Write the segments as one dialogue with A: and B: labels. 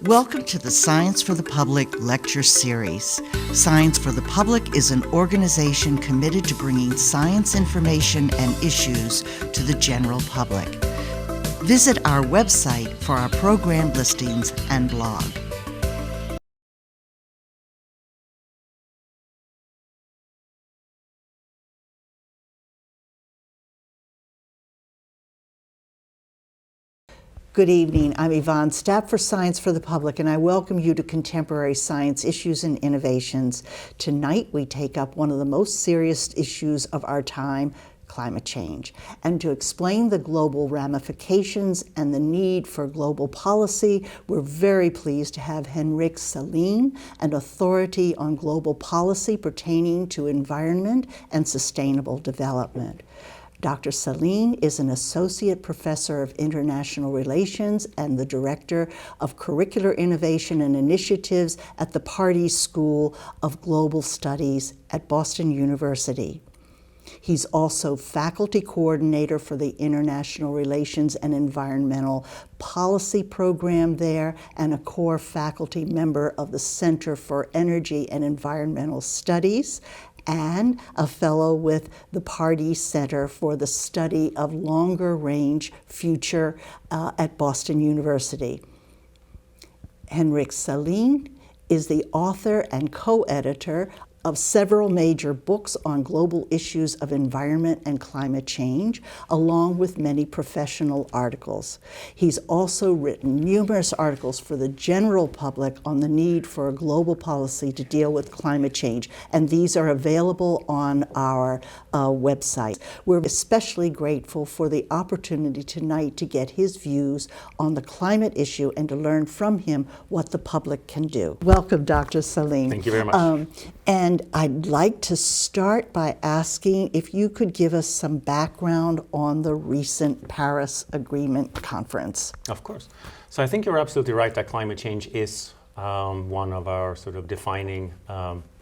A: Welcome to the Science for the Public lecture series. Science for the Public is an organization committed to bringing science information and issues to the general public. Visit our website for our program listings and blog. Good evening. I'm Yvonne Stapp for Science for the Public, and I welcome you to Contemporary Science Issues and Innovations. Tonight, we take up one of the most serious issues of our time, climate change. And to explain the global ramifications and the need for global policy, we're very pleased to have Henrik Selin, an authority on global policy pertaining to environment and sustainable development. Dr. Selin is an associate professor of international relations and the director of curricular innovation and initiatives at the Pardee School of Global Studies at Boston University. He's also faculty coordinator for the International Relations and Environmental Policy program there and a core faculty member of the Center for Energy and Environmental Studies, and a fellow with the Pardee Center for the Study of Longer Range Future at Boston University. Henrik Selin is the author and co-editor of several major books on global issues of environment and climate change, along with many professional articles. He's also written numerous articles for the general public on the need for a global policy to deal with climate change, and these are available on our website. We're especially grateful for the opportunity tonight to get his views on the climate issue and to learn from him what the public can do. Welcome, Dr. Selin.
B: Thank you very much.
A: And I'd like to start by asking if you could give us some background on the recent Paris Agreement conference.
B: Of course. So I think you're absolutely right that climate change is one of our sort of defining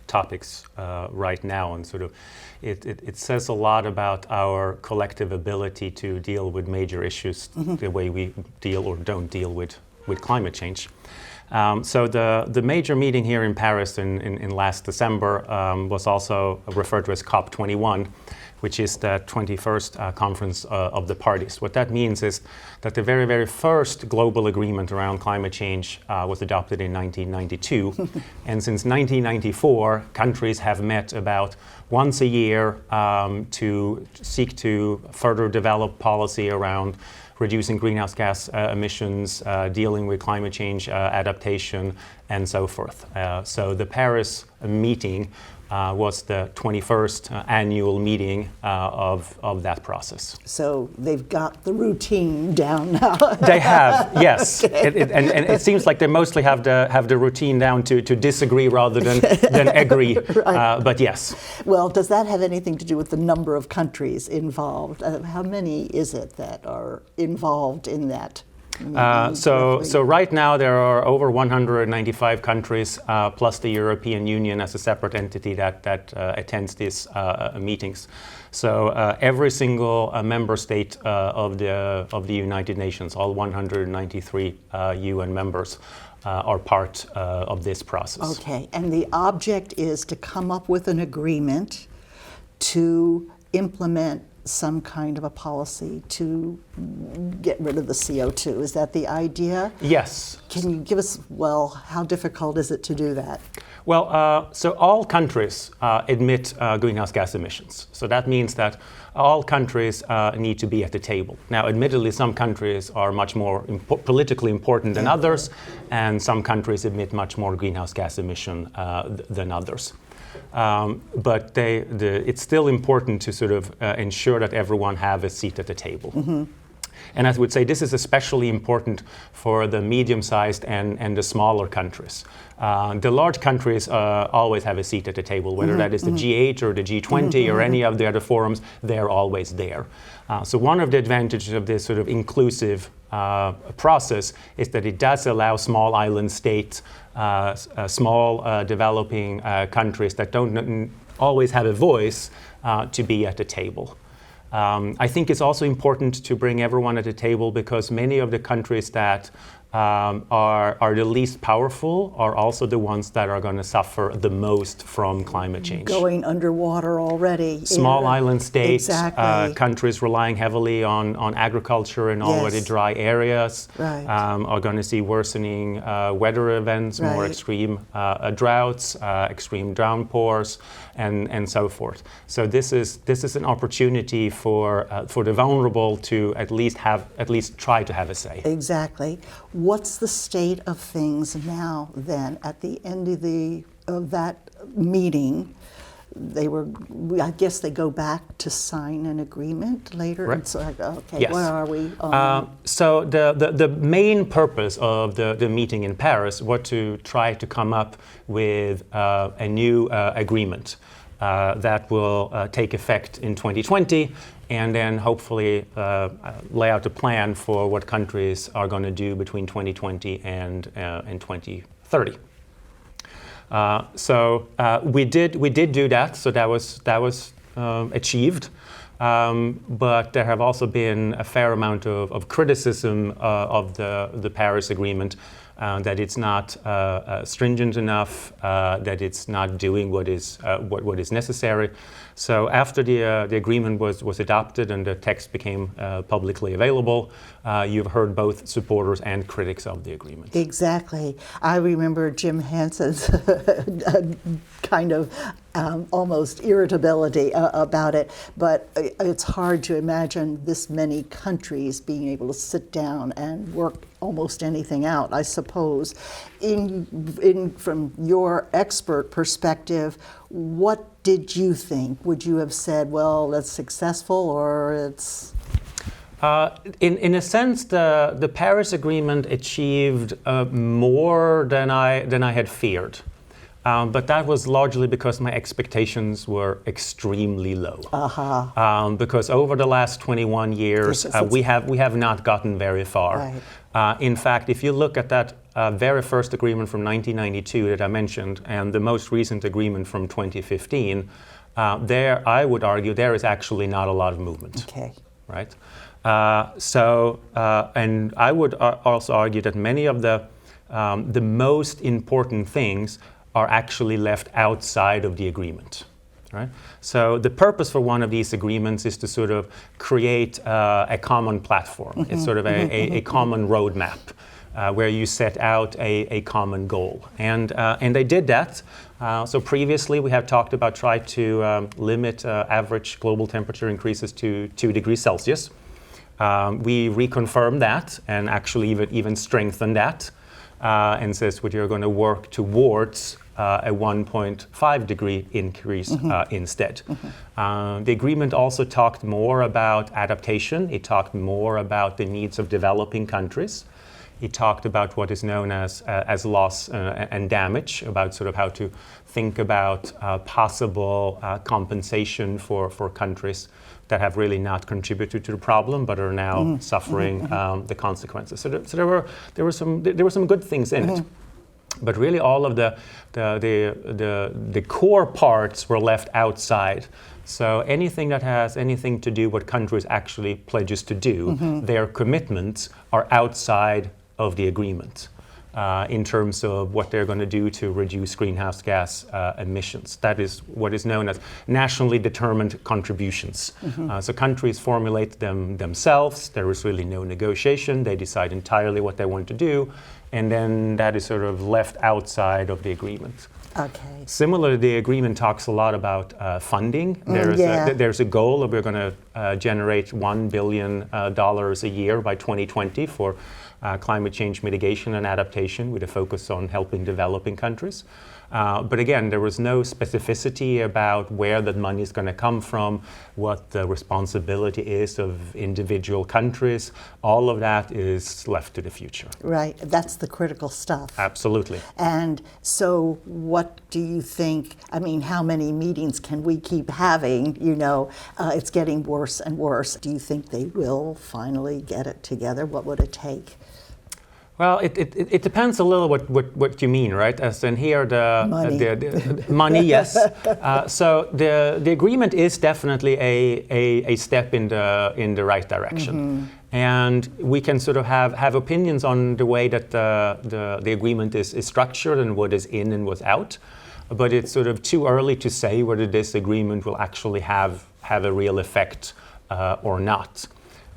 B: topics right now, and sort of it says a lot about our collective ability to deal with major issues, the way we deal or don't deal with climate change. So the major meeting here in Paris in last December was also referred to as COP21, which is the 21st conference of the parties. What that means is that the very, very first global agreement around climate change was adopted in 1992. And since 1994, countries have met about once a year to seek to further develop policy around reducing greenhouse gas emissions, dealing with climate change adaptation, and so forth. So the Paris meeting was the 21st annual meeting of that process.
A: So they've got the routine down now.
B: They have, yes.
A: Okay.
B: And it seems like they mostly have the routine down to disagree rather than agree, right. But yes.
A: Well, does that have anything to do with the number of countries involved? How many is it that are involved in that?
B: So right now there are over 195 countries, plus the European Union as a separate entity that attends these meetings. So every single member state of the United Nations, all 193 UN members, are part of this process.
A: Okay, and the object is to come up with an agreement to implement some kind of a policy to get rid of the CO2. Is that the idea?
B: Yes.
A: Can you give us, well, how difficult is it to do that?
B: Well, so all countries emit greenhouse gas emissions. So that means that all countries need to be at the table. Now, admittedly, some countries are much more politically important than others, and some countries emit much more greenhouse gas emission than others. But it's still important to sort of ensure that everyone have a seat at the table. Mm-hmm. And I would say this is especially important for the medium-sized and the smaller countries. The large countries always have a seat at the table, whether that is the G8 or the G20 or any of the other forums, they're always there. So one of the advantages of this sort of inclusive process is that it does allow small island states, small developing countries that don't always have a voice to be at the table. I think it's also important to bring everyone at the table because many of the countries that are the least powerful are also the ones that are going to suffer the most from climate change.
A: Going underwater already.
B: Small island states,
A: Exactly.
B: countries relying heavily on agriculture in already
A: Yes.
B: dry areas
A: Right.
B: are going to see worsening weather events, more
A: Right.
B: extreme droughts, extreme downpours, and so forth. So this is an opportunity for the vulnerable to at least try to have a say.
A: Exactly. What's the state of things now then at the end of that meeting? I guess they go back to sign an agreement later.
B: Right.
A: It's like, okay,
B: Yes.
A: where are we?
B: So the main purpose of the meeting in Paris was to try to come up with a new agreement that will take effect in 2020, and then hopefully lay out a plan for what countries are going to do between 2020 and 2030. So we did do that. So that was achieved. But there have also been a fair amount of criticism of the Paris Agreement, that it's not stringent enough, that it's not doing what is necessary. So after the agreement was adopted and the text became publicly available, you've heard both supporters and critics of the agreement.
A: Exactly. I remember Jim Hanson's kind of almost irritability about it, but it's hard to imagine this many countries being able to sit down and work almost anything out, I suppose. From your expert perspective, what did you think? Would you have said, well, that's successful, or it's...
B: In a sense, the Paris Agreement achieved more than I had feared. But that was largely because my expectations were extremely low. Because over the last 21 years, we have not gotten very far.
A: Right.
B: In fact, if you look at that very first agreement from 1992 that I mentioned, and the most recent agreement from 2015, there I would argue there is actually not a lot of movement.
A: Okay.
B: Right. And I would also argue that many of the most important things are actually left outside of the agreement. Right? So the purpose for one of these agreements is to sort of create a common platform. It's sort of a common roadmap where you set out a common goal. And they did that. So previously we have talked about trying to limit average global temperature increases to 2 degrees Celsius. We reconfirmed that and actually even strengthened that and says we're going to work towards a 1.5 degree increase instead. The agreement also talked more about adaptation. It talked more about the needs of developing countries. It talked about what is known as loss and damage, about sort of how to think about possible compensation for countries that have really not contributed to the problem but are now suffering the consequences. So there were some good things in it. But really, all of the core parts were left outside. So anything that has anything to do what countries actually pledges to do, their commitments are outside of the agreement in terms of what they're going to do to reduce greenhouse gas emissions. That is what is known as nationally determined contributions. So countries formulate them themselves. There is really no negotiation. They decide entirely what they want to do. And then that is sort of left outside of the agreement.
A: Okay.
B: Similarly, the agreement talks a lot about funding. There's a goal that we're going to generate $1 billion a year by 2020 for climate change mitigation and adaptation with a focus on helping developing countries. But again, there was no specificity about where that money is going to come from, what the responsibility is of individual countries. All of that is left to the future.
A: Right, that's the critical stuff.
B: Absolutely.
A: And so what do you think, I mean, how many meetings can we keep having? You know, it's getting worse and worse. Do you think they will finally get it together? What would it take?
B: Well, it depends a little what you mean, right? As in here, the money, yes. So the agreement is definitely a step in the right direction. And we can sort of have opinions on the way that the agreement is structured and what is in and what's out. But it's sort of too early to say whether this agreement will actually have a real effect or not.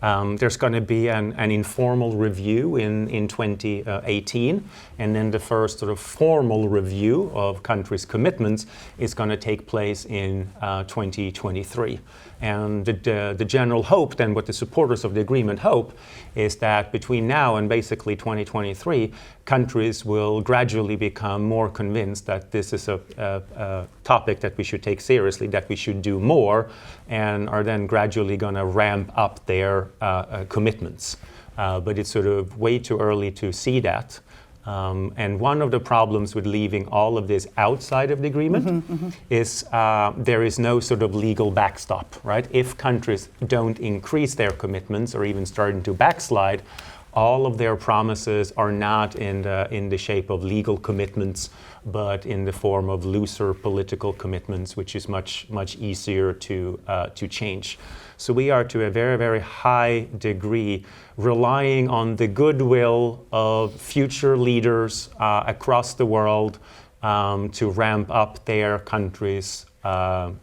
B: There's going to be an informal review in 2018, and then the first sort of formal review of countries' commitments is going to take place in 2023. And the general hope, then what the supporters of the agreement hope, is that between now and basically 2023, countries will gradually become more convinced that this is a topic that we should take seriously, that we should do more, and are then gradually going to ramp up their commitments. But it's sort of way too early to see that. And one of the problems with leaving all of this outside of the agreement is there is no sort of legal backstop, right? If countries don't increase their commitments or even starting to backslide, all of their promises are not in the shape of legal commitments, but in the form of looser political commitments, which is much easier to change. So we are, to a very, very high degree, relying on the goodwill of future leaders across the world to ramp up their countries'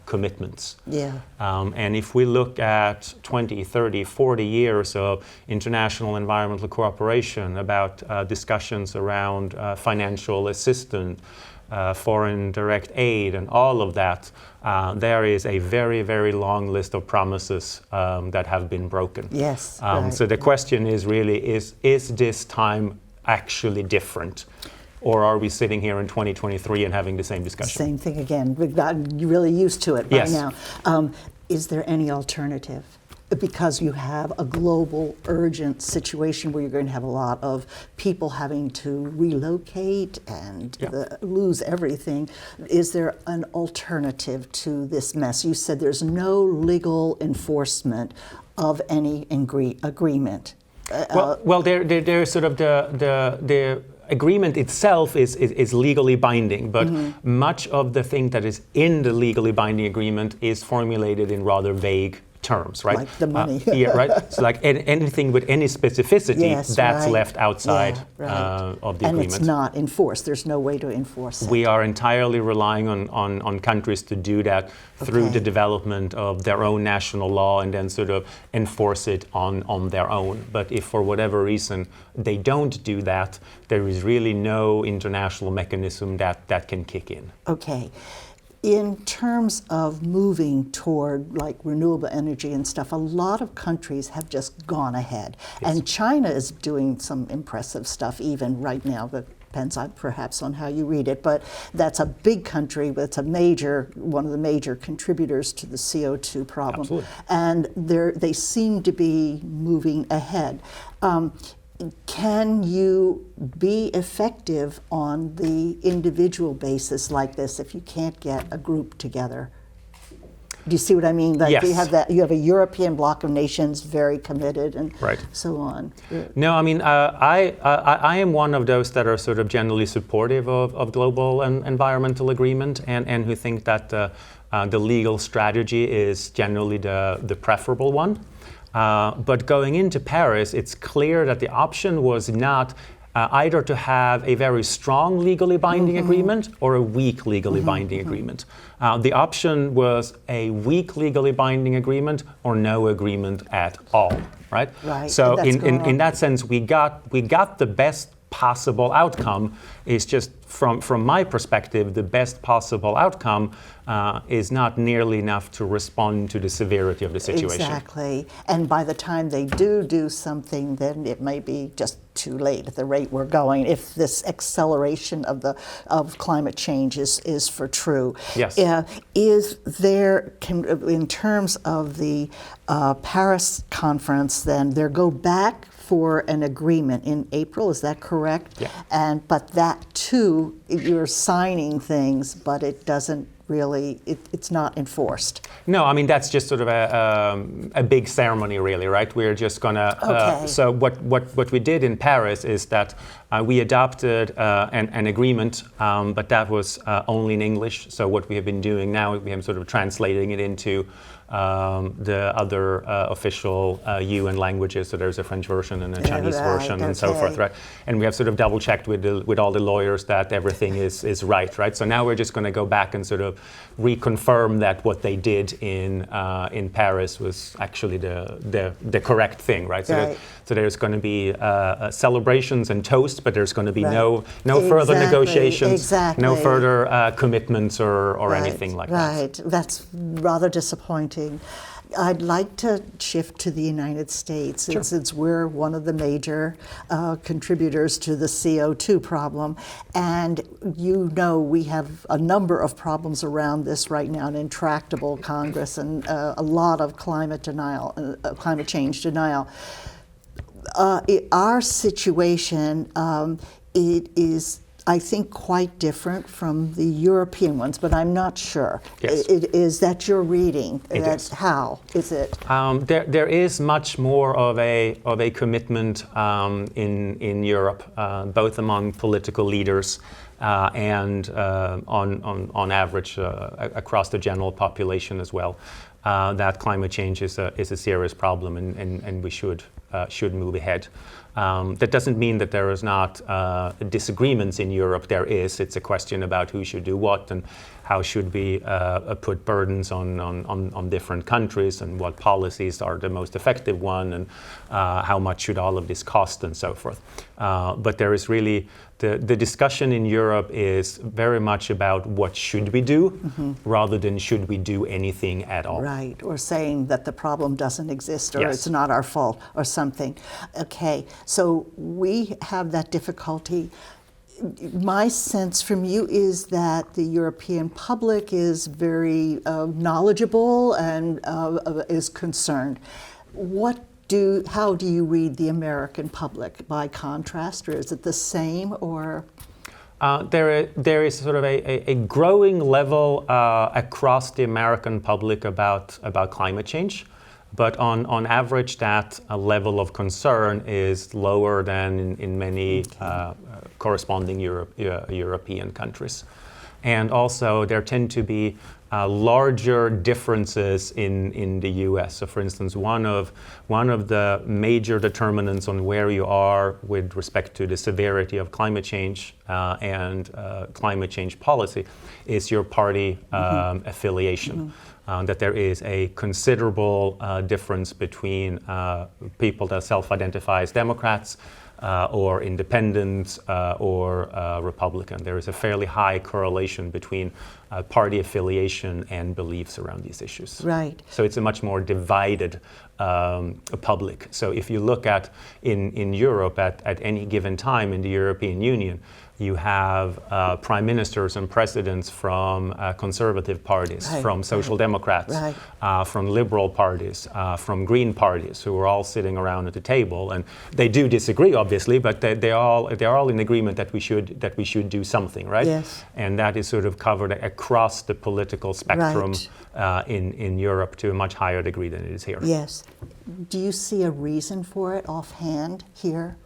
B: commitments.
A: Yeah.
B: And if we look at 20, 30, 40 years of international environmental cooperation, about discussions around financial assistance, foreign direct aid, and all of that, there is a very, very long list of promises that have been broken.
A: Yes. Right.
B: So the question is really, is this time actually different? Or are we sitting here in 2023 and having the same discussion?
A: Same thing again. We've gotten really used to it by
B: Yes.
A: now. Is there any alternative? Because you have a global urgent situation where you're going to have a lot of people having to relocate and lose everything. Is there an alternative to this mess? You said there's no legal enforcement of any agreement.
B: Well, there's sort of the agreement itself is legally binding, but much of the thing that is in the legally binding agreement is formulated in rather vague terms, right?
A: Like the money.
B: Yeah, right. So like anything with any specificity, that's
A: right.
B: left outside
A: Yeah, right.
B: of the
A: and
B: agreement.
A: it's not enforced. There's no way to enforce it.
B: We are entirely relying on countries to do that through the development of their own national law and then sort of enforce it on their own. But if for whatever reason they don't do that, there is really no international mechanism that can kick in.
A: Okay. In terms of moving toward like renewable energy and stuff, a lot of countries have just gone ahead.
B: Yes.
A: And China is doing some impressive stuff even right now, but depends on perhaps on how you read it. But that's a big country, but it's one of the major contributors to the CO2 problem.
B: Absolutely.
A: And they seem to be moving ahead. Can you be effective on the individual basis like this if you can't get a group together? Do you see what I mean? Like
B: yes.
A: you have a European bloc of nations very committed and so on.
B: No, I mean, I am one of those that are sort of generally supportive of global and environmental agreement and who think that the legal strategy is generally the preferable one. But going into Paris, it's clear that the option was not either to have a very strong legally binding agreement or a weak legally binding agreement. The option was a weak legally binding agreement or no agreement at all, right?
A: Right.
B: So in that sense, we got the best possible outcome. Is just from my perspective, the best possible outcome is not nearly enough to respond to the severity of the situation.
A: Exactly. And by the time they do something, then it may be just too late at the rate we're going, if this acceleration of climate change is for true.
B: Yes.
A: Is there, in terms of the Paris conference, then there go back for an agreement in April, is that correct?
B: Yeah.
A: But that too, you're signing things, but it doesn't really, it's not enforced.
B: No, I mean, that's just sort of a big ceremony, really, right? We're just gonna, so what we did in Paris is that we adopted an agreement, but that was only in English. So what we have been doing now, we have sort of translating it into the other official UN languages. So there's a French version and a Chinese version and so forth, right? And we have sort of double checked with all the lawyers that everything is right? So now we're just going to go back and sort of reconfirm that what they did in Paris was actually the correct thing, right? So there's going to be celebrations and toast, but there's going to be no further negotiations, no further commitments or anything like that.
A: Right, that's rather disappointing. I'd like to shift to the United States, since we're one of the major contributors to the CO2 problem. And we have a number of problems around this right now, an intractable Congress and a lot of climate change denial. Our situation, it is, I think, quite different from the European ones, but I'm not sure.
B: Yes.
A: Is that your reading?
B: Is.
A: How is it?
B: There is much more of a commitment in Europe, both among political leaders and on average across the general population as well, that climate change is a serious problem, and we should move ahead. That doesn't mean that there is not disagreements in Europe. There is. It's a question about who should do what and how should we put burdens on different countries and what policies are the most effective one and how much should all of this cost and so forth. But there is really the discussion in Europe is very much about what should we do rather than should we do anything at all.
A: Right, or saying that the problem doesn't exist or it's not our fault or something. Okay, so we have that difficulty. My sense from you is that the European public is very knowledgeable and is concerned. How do you read the American public by contrast, or is it the same, or?
B: There is sort of a growing level across the American public about climate change, but on average that level of concern is lower than in many corresponding European countries. And also there tend to be larger differences in the U.S. So, for instance, one of the major determinants on where you are with respect to the severity of climate change and climate change policy is your party affiliation. That there is a considerable difference between people that self-identify as Democrats or independents or Republican. There is a fairly high correlation between party affiliation and beliefs around these issues.
A: Right.
B: So it's a much more divided public. So if you look at in Europe at any given time in the European Union, you have prime ministers and presidents from conservative parties, from social democrats, from liberal parties, from green parties, who are all sitting around at the table, and they do disagree, obviously, but they're all in agreement that we should do something, right?
A: Yes.
B: And that is sort of covered across the political spectrum in Europe to a much higher degree than it is here.
A: Yes. Do you see a reason for it offhand here?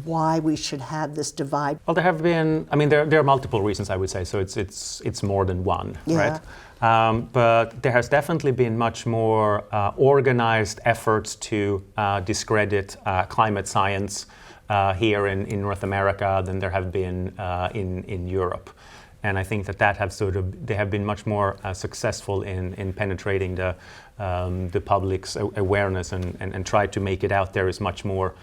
A: Why we should have this divide?
B: Well, there have been. I mean, there are multiple reasons, I would say. So it's more than one, right? But there has definitely been much more organized efforts to discredit climate science here in North America than there have been in Europe. And I think that they have been much more successful in penetrating the public's awareness and try to make it out there is much more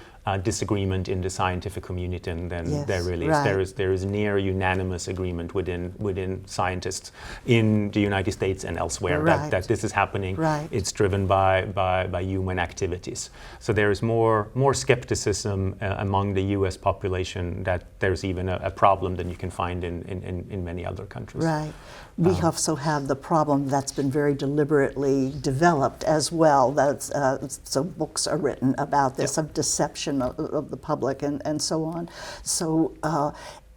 B: disagreement in the scientific community than there really is. There is near unanimous agreement within scientists in the United States and elsewhere that this is happening. It's driven by human activities. So there is more skepticism among the U.S. population that there's even a problem than you can find in many other countries.
A: Right. We also have the problem that's been very deliberately developed as well. That's, so books are written about this, of deception of the public and so on. So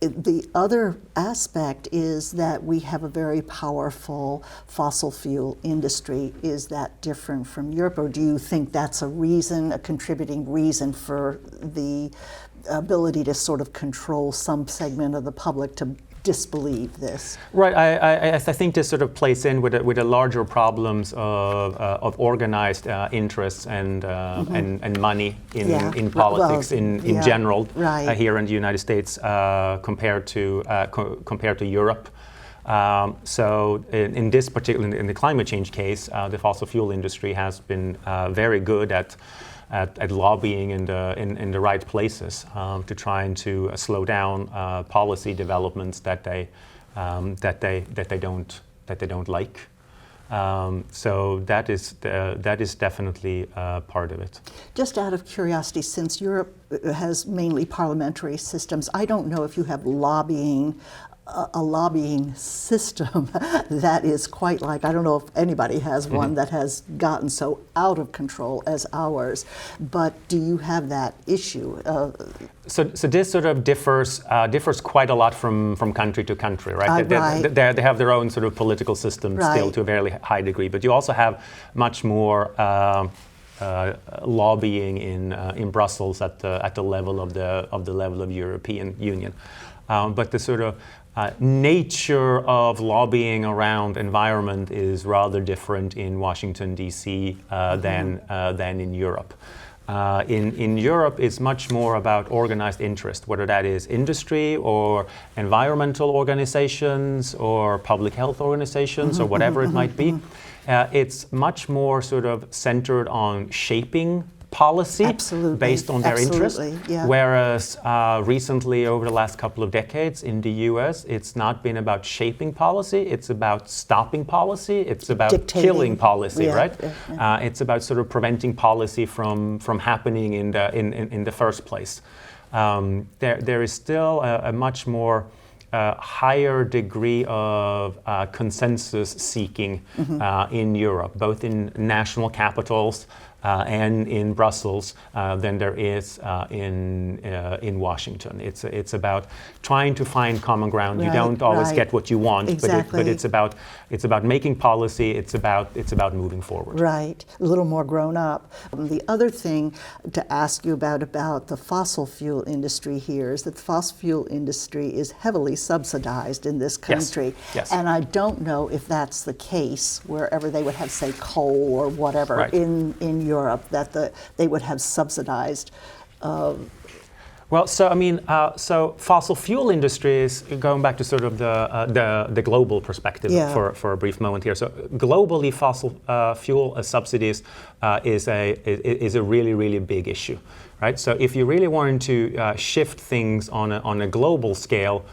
A: the other aspect is that we have a very powerful fossil fuel industry. Is that different from Europe, or do you think that's a contributing reason for the ability to sort of control some segment of the public to disbelieve this.
B: Right. I think this sort of plays in with the larger problems of organized interests and money in politics in general here in the United States compared to Europe. So in this particular, in the climate change case, the fossil fuel industry has been very good at lobbying in the right places to trying to slow down policy developments that they don't like. So that is definitely part of it.
A: Just out of curiosity, since Europe has mainly parliamentary systems, I don't know if you have a lobbying system that is quite like, I don't know if anybody has one that has gotten so out of control as ours, but do you have that issue?
B: So this sort of differs quite a lot from country to country, right? They have their own sort of political system still to a very high degree, but you also have much more lobbying in Brussels at the level of the European Union. But the sort of nature of lobbying around environment is rather different in Washington, D.C. Than in Europe. In Europe, it's much more about organized interest, whether that is industry or environmental organizations or public health organizations or whatever it might be. It's much more sort of centered on shaping policy based on their interest. Whereas recently, over the last couple of decades in the US, it's not been about shaping policy, it's about stopping policy, it's about killing policy, right? It's about sort of preventing policy from happening in the first place. There is still a much more higher degree of consensus seeking in Europe, both in national capitals and in Brussels than there is in Washington. It's about trying to find common ground. You don't always get what you want, but it's about making policy. It's about moving forward.
A: Right, a little more grown up. The other thing to ask you about the fossil fuel industry here is that the fossil fuel industry is heavily subsidized in this country.
B: Yes.
A: And I don't know if that's the case wherever they would have, say, coal or whatever in Europe, that they would have subsidized.
B: Well, so I mean, so fossil fuel industries, going back to sort of the global perspective for a brief moment here. So globally, fossil fuel subsidies is a really big issue, right? So if you really wanted to shift things on a global scale,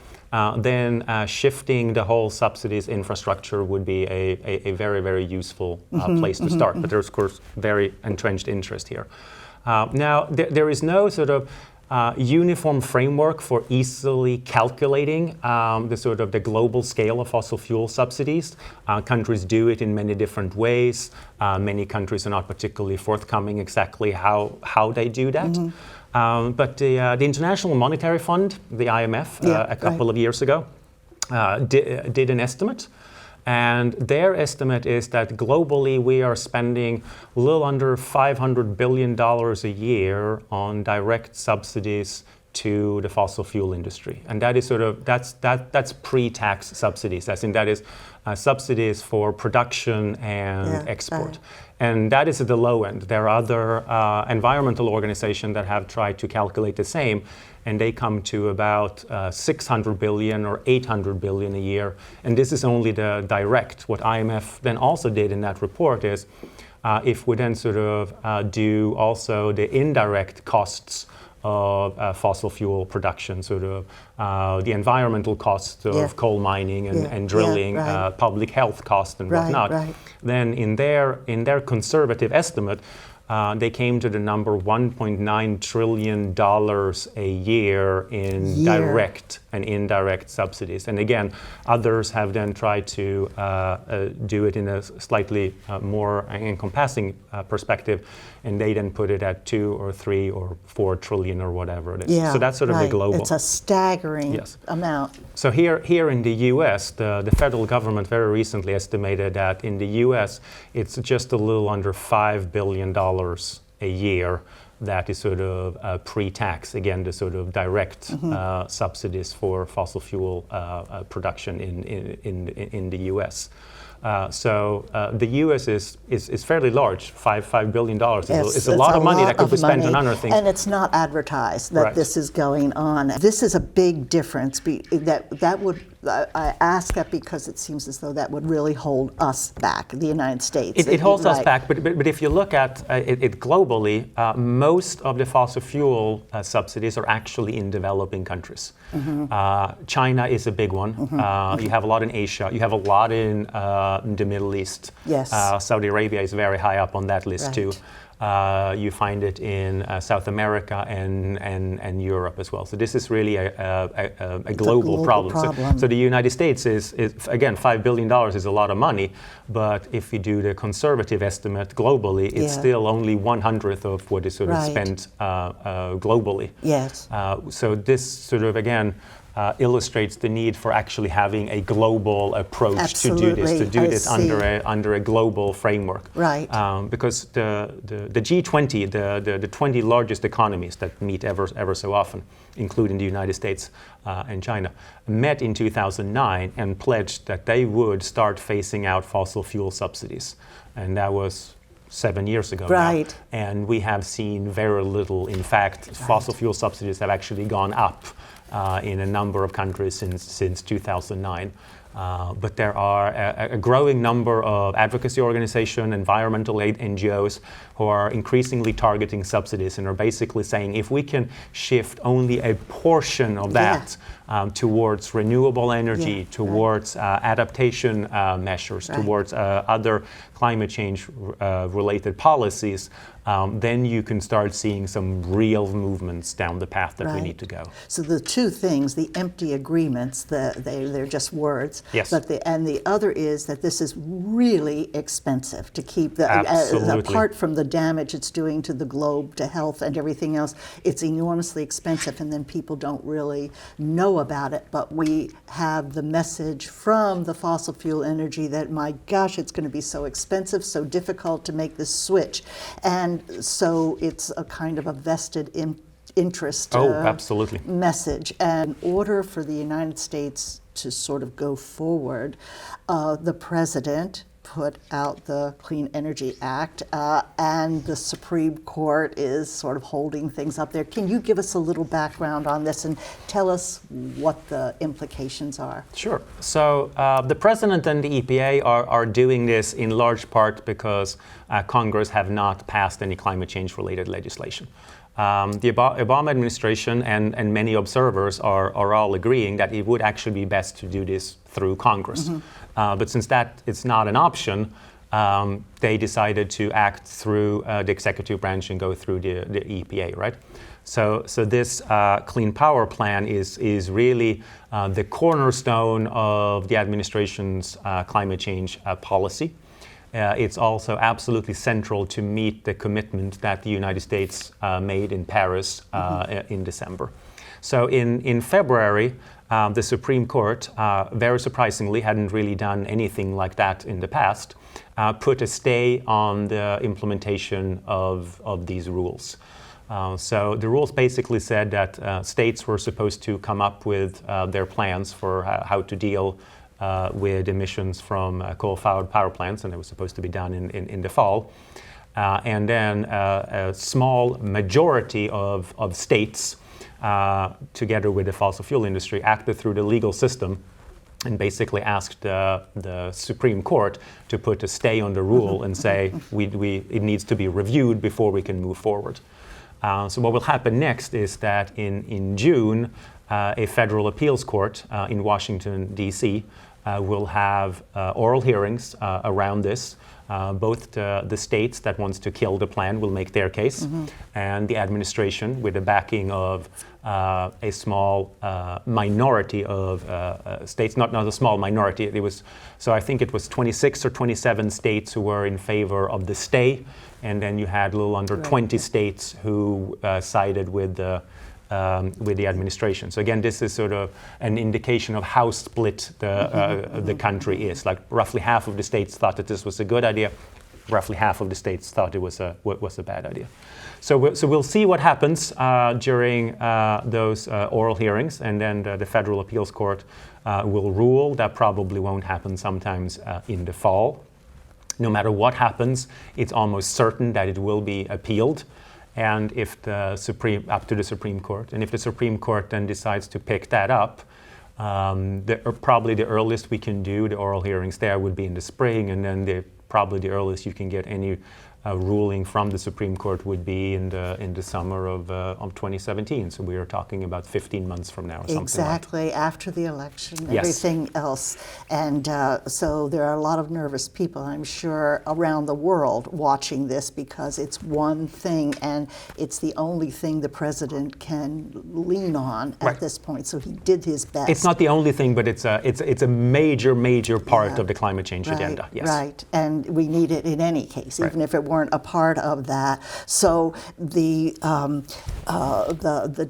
B: then shifting the whole subsidies infrastructure would be a very useful place to start. But there's, of course, very entrenched interest here. Now, there is no sort of uniform framework for easily calculating the global scale of fossil fuel subsidies. Countries do it in many different ways. Many countries are not particularly forthcoming exactly how they do that. But the International Monetary Fund, the IMF, a couple of years ago, did an estimate. And their estimate is that globally we are spending a little under $500 billion a year on direct subsidies to the fossil fuel industry. And that is that's pre-tax subsidies. That is subsidies for production and export. And that is at the low end. There are other environmental organizations that have tried to calculate the same, and they come to about 600 billion or 800 billion a year. And this is only the direct. What IMF then also did in that report is if we then sort of do also the indirect costs of fossil fuel production, sort of the environmental costs of coal mining and drilling, public health costs and whatnot. Then in their conservative estimate, they came to the number $1.9 trillion a year in direct and indirect subsidies. And again, others have then tried to do it in a slightly more encompassing perspective, and they then put it at 2 or 3 or 4 trillion or whatever it is. So that's sort of the global.
A: It's a staggering amount. So
B: here in the U.S., the federal government very recently estimated that in the U.S. it's just a little under $5 billion a year that is sort of pre-tax, again, the sort of direct subsidies for fossil fuel production in the U.S. So the U.S. is fairly large. $5 billion is a lot of money that could be spent on other things.
A: And it's not advertised that this is going on. This is a big difference. I ask that because it seems as though that would really hold us back, the United States.
B: It holds us back, but if you look at it globally, most of the fossil fuel subsidies are actually in developing countries. China is a big one. You have a lot in Asia. You have a lot in the Middle East.
A: Yes.
B: Saudi Arabia is very high up on that list too. You find it in South America and Europe as well. So this is really a global problem. So the United States is again, $5 billion is a lot of money, but if you do the conservative estimate globally, it's still only 1/100th of what is sort of spent globally.
A: Yes.
B: So this sort of, again, illustrates the need for actually having a global approach to do this under a global framework.
A: Right.
B: Because the G20, the 20 largest economies that meet ever so often, including the United States and China, met in 2009 and pledged that they would start phasing out fossil fuel subsidies. And that was 7 years ago now. And we have seen very little. In fact, fossil fuel subsidies have actually gone up in a number of countries since 2009. But there are a growing number of advocacy organizations, environmental aid NGOs, who are increasingly targeting subsidies and are basically saying if we can shift only a portion of that towards renewable energy, towards adaptation measures, towards other climate change related policies, then you can start seeing some real movements down the path that we need to go.
A: So the two things, the empty agreements, they're just words.
B: Yes.
A: But the other is that this is really expensive to keep apart from the damage it's doing to the globe, to health and everything else, it's enormously expensive, and then people don't really know about it. But we have the message from the fossil fuel energy that, my gosh, it's going to be so expensive, so difficult to make this switch. And so it's a kind of a vested interest
B: absolutely.
A: Message. And in order for the United States to sort of go forward, the president put out the Clean Energy Act, and the Supreme Court is sort of holding things up there. Can you give us a little background on this and tell us what the implications are? Sure.
B: So the president and the EPA are doing this in large part because Congress have not passed any climate change related legislation. The Obama administration and many observers are all agreeing that it would actually be best to do this through Congress. But since that it's not an option, they decided to act through the executive branch and go through the EPA, right? So this Clean Power Plan is really the cornerstone of the administration's climate change policy. It's also absolutely central to meet the commitment that the United States made in Paris in December. So in February, the Supreme Court, very surprisingly, hadn't really done anything like that in the past, put a stay on the implementation of these rules. So the rules basically said that states were supposed to come up with their plans for how to deal with emissions from coal-fired power plants, and it was supposed to be done in the fall. And then a small majority of states, together with the fossil fuel industry, acted through the legal system and basically asked the Supreme Court to put a stay on the rule and say it needs to be reviewed before we can move forward. So what will happen next is that in June, a federal appeals court in Washington, D.C. Will have oral hearings around this. Both the states that wants to kill the plan will make their case, and the administration, with the backing of a small minority of states, not a small minority. So I think it was 26 or 27 states who were in favor of the stay, and then you had a little under 20 states who sided with the administration. So again, this is sort of an indication of how split the country is. Like roughly half of the states thought that this was a good idea, roughly half of the states thought it was a bad idea. So we'll see what happens during those oral hearings, and then the Federal Appeals Court will rule. That probably won't happen sometimes in the fall. No matter what happens, it's almost certain that it will be appealed, and if up to the Supreme Court. And if the Supreme Court then decides to pick that up, probably the earliest we can do the oral hearings there would be in the spring, and then probably the earliest you can get any ruling from the Supreme Court would be in the summer of 2017. So we are talking about 15 months from now or something.
A: Exactly, after the election,
B: yes.
A: everything else. And so there are a lot of nervous people, I'm sure, around the world watching this, because it's one thing and it's the only thing the president can lean on at
B: right.
A: this point. So he did his best.
B: It's not the only thing, but it's a major part of the climate change
A: right,
B: agenda. Yes.
A: Right, and we need it in any case,
B: right.
A: even if it weren't a part of that. So the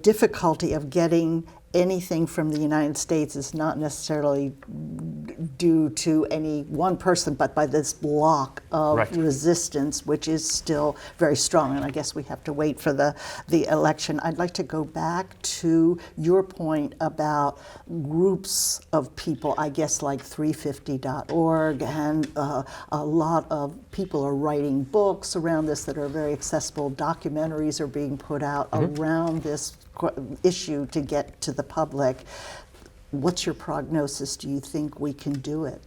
A: difficulty of getting anything from the United States is not necessarily due to any one person, but by this block of
B: right.
A: resistance, which is still very strong. And I guess we have to wait for the election. I'd like to go back to your point about groups of people, I guess like 350.org, and a lot of people are writing books around this that are very accessible. Documentaries are being put out mm-hmm. around this issue to get to the public. What's your prognosis? Do you think we can do it?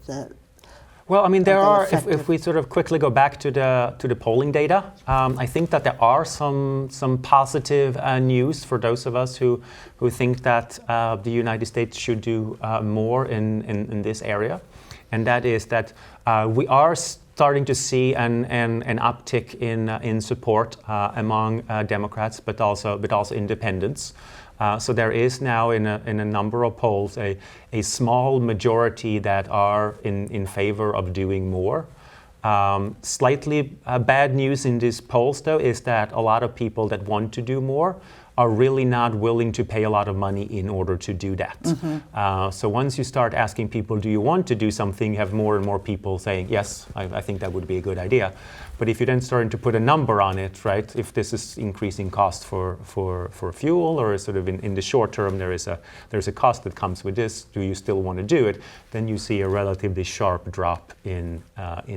B: Well, I mean, there are. If we sort of quickly go back to the polling data, I think that there are some positive news for those of us who think that the United States should do more in this area, and that is that we are starting to see an uptick in support among Democrats, but also independents. So there is now in a number of polls a small majority that are in favor of doing more. Slightly bad news in these polls, though, is that a lot of people that want to do more are really not willing to pay a lot of money in order to do that. Mm-hmm. So once you start asking people, do you want to do something, you have more and more people saying, yes, I think that would be a good idea. But if you're then starting to put a number on it, right, if this is increasing cost for fuel, or sort of in the short term there's a cost that comes with this, do you still want to do it? Then you see a relatively sharp drop in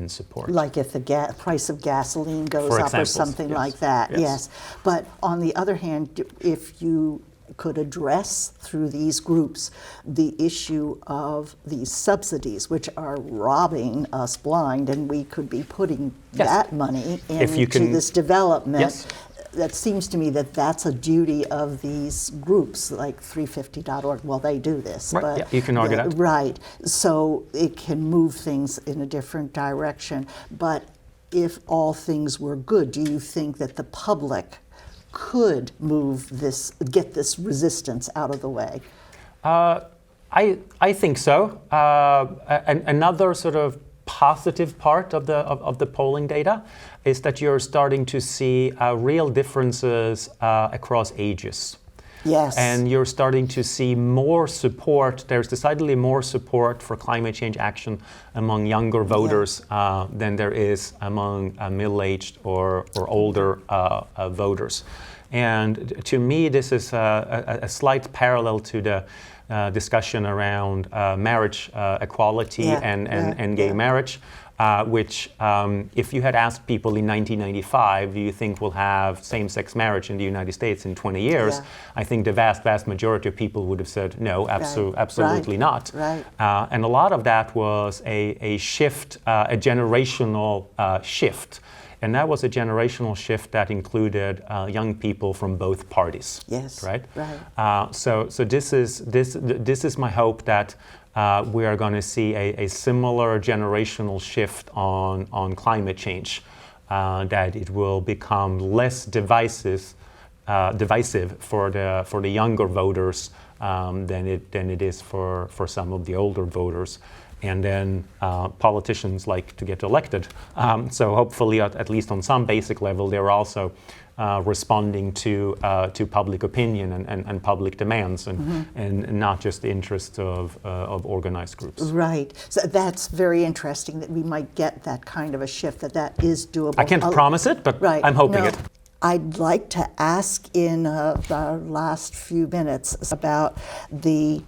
B: support.
A: Like if the price of gasoline goes up or something
B: yes.
A: like that,
B: yes.
A: But on the other hand, if you could address through these groups the issue of these subsidies, which are robbing us blind, and we could be putting
B: yes.
A: that money into this development.
B: Yes.
A: That seems to me that that's a duty of these groups like 350.org. Well, they do this.
B: Right.
A: But
B: yeah, you can argue that.
A: Right. So it can move things in a different direction. But if all things were good, do you think that the public could get this resistance out of the way?
B: I think so. Another sort of positive part of the polling data is that you're starting to see real differences across ages.
A: Yes.
B: And you're starting to see more support. There's decidedly more support for climate change action among younger voters than there is among middle-aged or older voters. And to me, this is a slight parallel to the discussion around marriage equality and gay marriage. Which, if you had asked people in 1995, do you think we'll have same-sex marriage in the United States in 20 years? Yeah. I think the vast majority of people would have said, no, absolutely not.
A: Right.
B: And a lot of that was a shift, a generational shift. And that was a generational shift that included young people from both parties.
A: Yes.
B: Right.
A: Right.
B: So this is my hope that we are going to see a similar generational shift on climate change, that it will become less divisive for the younger voters than it is for some of the older voters. And then politicians like to get elected. So hopefully, at least on some basic level, they're also responding to public opinion and public demands, and not just the interests of organized groups.
A: Right. So that's very interesting that we might get that kind of a shift, that is doable.
B: I can't promise it, but
A: Right.
B: I'm hoping
A: No.
B: it.
A: I'd like to ask in our last few minutes about the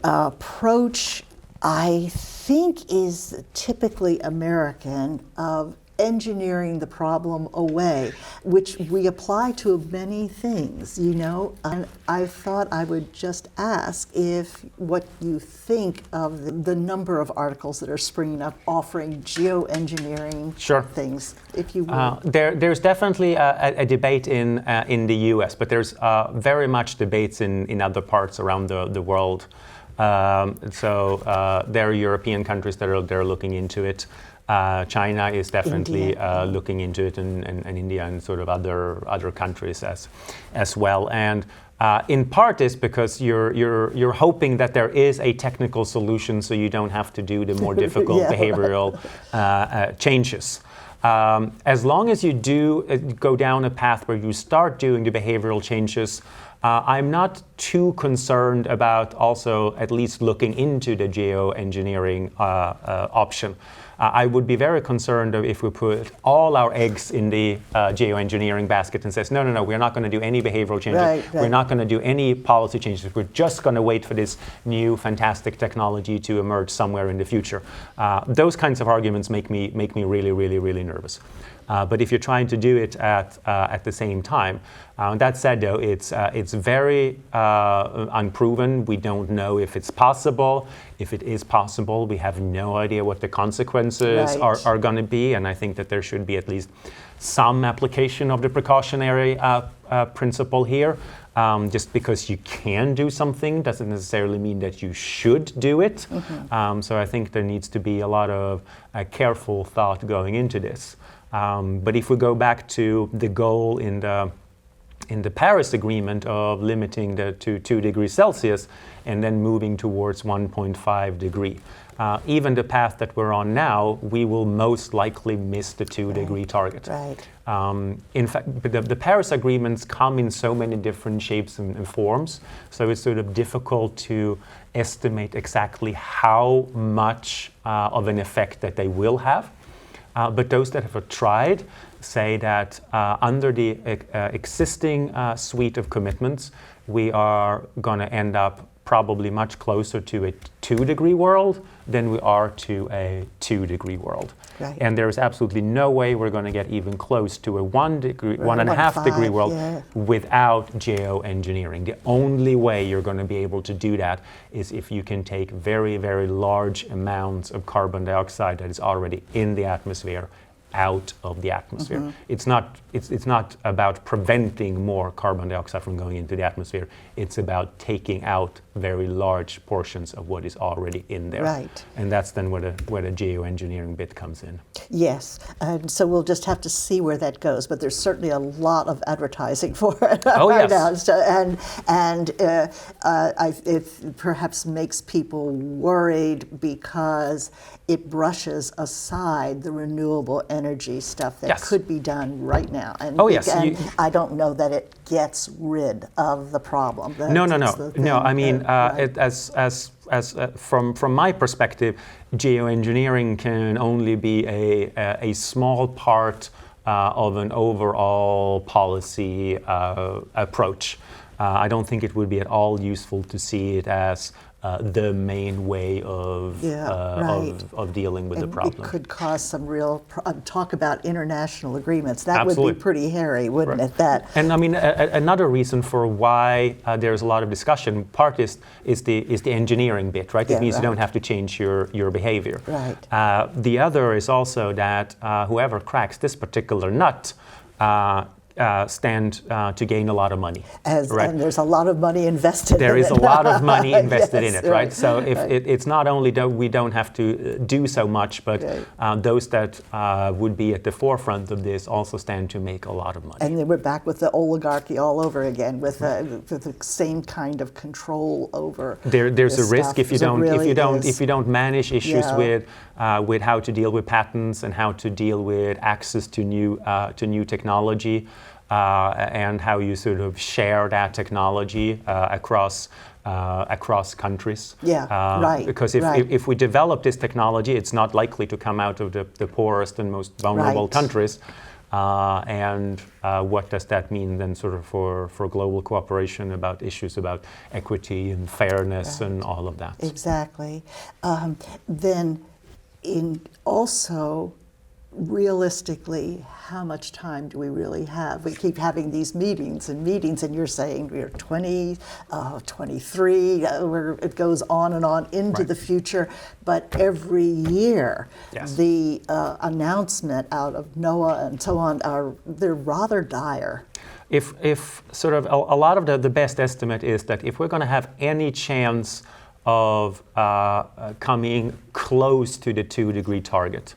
A: approach I think is typically American of engineering the problem away, which we apply to many things, you know. And I thought I would just ask if what you think of the number of articles that are springing up offering geoengineering
B: Sure.
A: things, if you will.
B: There's definitely a debate in the U.S., but there's very much debates in other parts around the world. So there are European countries that are looking into it. China is definitely looking into it, and India and sort of other countries as well. And in part is because you're hoping that there is a technical solution, so you don't have to do the more difficult behavioral changes. As long as you do go down a path where you start doing the behavioral changes, I'm not too concerned about also at least looking into the geoengineering option. I would be very concerned if we put all our eggs in the geoengineering basket and says, no, we're not going to do any behavioral changes.
A: Right.
B: We're not going to do any policy changes. We're just going to wait for this new fantastic technology to emerge somewhere in the future. Those kinds of arguments make me really, really, really nervous. But if you're trying to do it at the same time, that said, though, it's very unproven. We don't know if it's possible. If it is possible, we have no idea what the consequences are going to be. And I think that there should be at least some application of the precautionary principle here. Just because you can do something doesn't necessarily mean that you should do it. So I think there needs to be a lot of careful thought going into this. But if we go back to the goal in the Paris Agreement of limiting to 2 degrees Celsius and then moving towards 1.5 degree, even the path that we're on now, we will most likely miss the 2 degree target. In fact, the Paris Agreements come in so many different shapes and forms, so it's sort of difficult to estimate exactly how much of an effect that they will have. But those that have tried say that under the existing suite of commitments, we are going to end up probably much closer to a 2 degree world than we are to a 2 degree world. And there's absolutely no way we're going to get even close to a 1.5 degree world without geoengineering. The only way you're going to be able to do that is if you can take very, very large amounts of carbon dioxide that is already in the atmosphere out of the atmosphere. It's not about preventing more carbon dioxide from going into the atmosphere. It's about taking out very large portions of what is already in there. And that's then where the geoengineering bit comes in.
A: Yes, and so we'll just have to see where that goes. But there's certainly a lot of advertising for it now. So, and it perhaps makes people worried because it brushes aside the renewable energy stuff that could be done right now. And, and I don't know that it gets rid of the problem.
B: No. I mean, from my perspective, geoengineering can only be a small part of an overall policy approach. I don't think it would be at all useful to see it as the main way of dealing with the problem.
A: It could cause some real talk about international agreements. That would be pretty hairy, wouldn't it? That.
B: And I mean, another reason for why there's a lot of discussion, part is the engineering bit, right? It means you don't have to change your behavior. The other is also that whoever cracks this particular nut stand to gain a lot of money.
A: Right? And there's a lot of money invested
B: there
A: in
B: is
A: it.
B: a lot of money invested
A: Yes,
B: in it, right? So if it's not only we don't have to do so much, but those that would be at the forefront of this also stand to make a lot of money.
A: And then we're back with the oligarchy all over again, with the same kind of control over.
B: There's a risk
A: stuff.
B: if you don't manage issues with how to deal with patents and how to deal with access to new technology. And how you sort of share that technology across countries.
A: Right.
B: Because if we develop this technology, it's not likely to come out of the poorest and most vulnerable countries. And what does that mean then sort of for global cooperation about issues about equity and fairness and all of that?
A: Exactly. Then also, realistically, how much time do we really have? We keep having these meetings, and you're saying we're 20, 23, where it goes on and on into the future. But every year, the announcement out of NOAA and so on they're rather dire.
B: If sort of a lot of the best estimate is that if we're going to have any chance of coming close to the 2-degree target,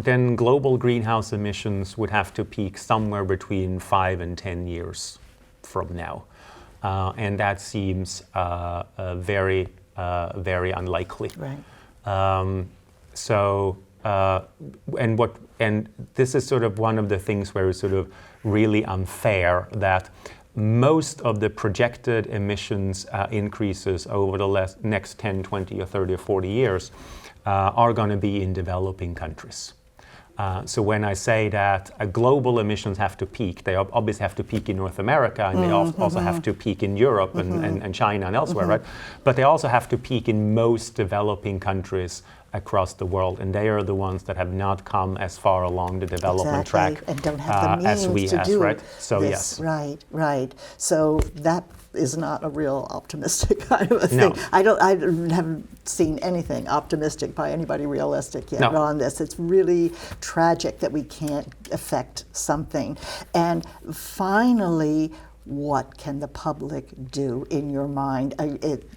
B: then global greenhouse emissions would have to peak somewhere between 5 and 10 years from now. And that seems very unlikely.
A: Right.
B: And this is sort of one of the things where it's sort of really unfair that most of the projected emissions increases over the next 10, 20, or 30, or 40 years are going to be in developing countries. So when I say that global emissions have to peak, they obviously have to peak in North America, and they also have to peak in Europe and China and elsewhere, right? But they also have to peak in most developing countries across the world, and they are the ones that have not come as far along the development track
A: and don't have the means
B: as we
A: to
B: have,
A: do
B: right? So
A: this. Right. So that is not a real optimistic kind of a thing.
B: No.
A: I haven't seen anything optimistic by anybody realistic yet on this. It's really tragic that we can't affect something. And finally, what can the public do in your mind?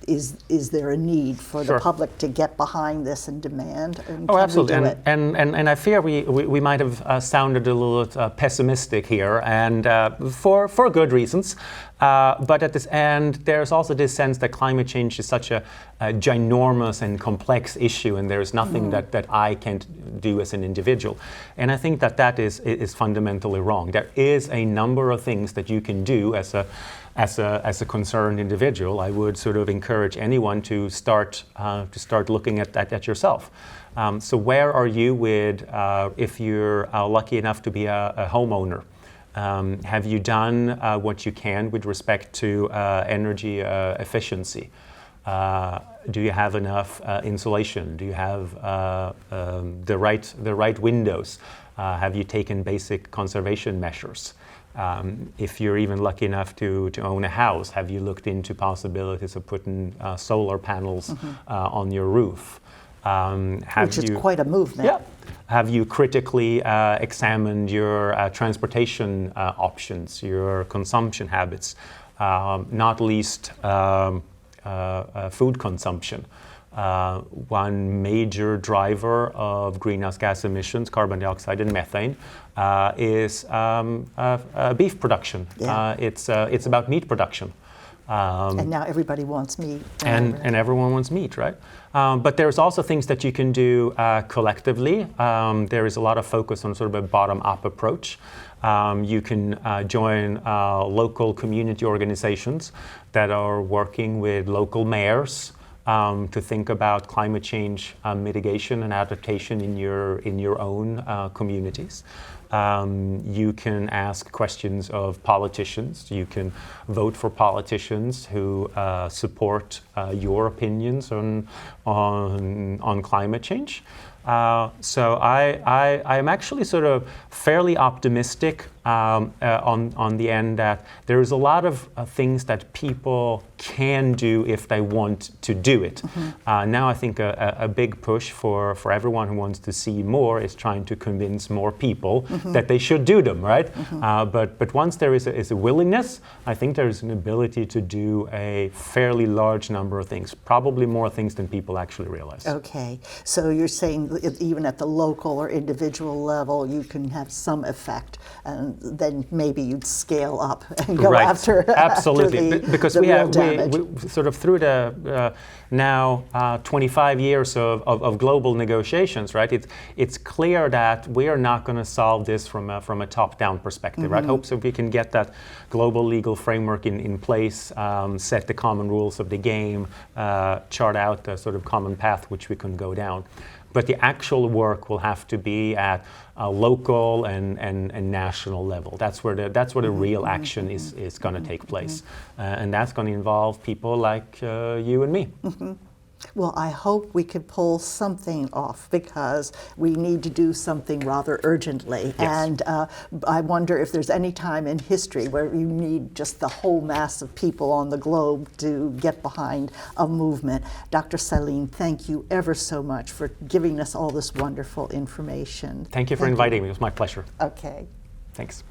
A: Is there a need for the public to get behind this and demand? And
B: absolutely. And I fear we might have sounded a little pessimistic here, and for good reasons. But at this end, there's also this sense that climate change is such a ginormous and complex issue, and there's nothing that I can't do as an individual. And I think that is fundamentally wrong. There is a number of things that you can do as a concerned individual. I would sort of encourage anyone to start looking at that yourself. So where are you with if you're lucky enough to be a homeowner? Have you done what you can with respect to energy efficiency? Do you have enough insulation? Do you have the right windows? Have you taken basic conservation measures? If you're even lucky enough to own a house, have you looked into possibilities of putting solar panels on your roof?
A: Which is quite a move now.
B: Yeah. Have you critically examined your transportation options, your consumption habits, not least food consumption? One major driver of greenhouse gas emissions, carbon dioxide and methane, is beef production.
A: Yeah.
B: It's about meat production.
A: And now everybody wants meat.
B: And everyone wants meat, right? But there's also things that you can do collectively. There is a lot of focus on sort of a bottom-up approach. You can join local community organizations that are working with local mayors to think about climate change mitigation and adaptation in your own communities. You can ask questions of politicians. You can vote for politicians who support your opinions on climate change. So I am actually sort of fairly optimistic on the end that there is a lot of things that people can do if they want to do it. Now I think a big push for everyone who wants to see more is trying to convince more people that they should do them, right? But once there is a willingness, I think there is an ability to do a fairly large number of things, probably more things than people actually realize.
A: Okay, so you're saying that even at the local or individual level, you can have some effect, and then maybe you'd scale up and go after
B: absolutely, because
A: the
B: we
A: real
B: have
A: damage.
B: we sort of through the now 25 years of global negotiations, right? It's clear that we are not going to solve this from a top-down perspective, right? Hope so we can get that global legal framework in place, set the common rules of the game, chart out the sort of common path which we can go down. But the actual work will have to be at a local and national level. That's where the real action is going to take place, and that's going to involve people like you and me.
A: Well, I hope we could pull something off, because we need to do something rather urgently.
B: Yes.
A: And I wonder if there's any time in history where you need just the whole mass of people on the globe to get behind a movement. Dr. Selin, thank you ever so much for giving us all this wonderful information.
B: Thank you for inviting me. It was my pleasure.
A: Okay.
B: Thanks.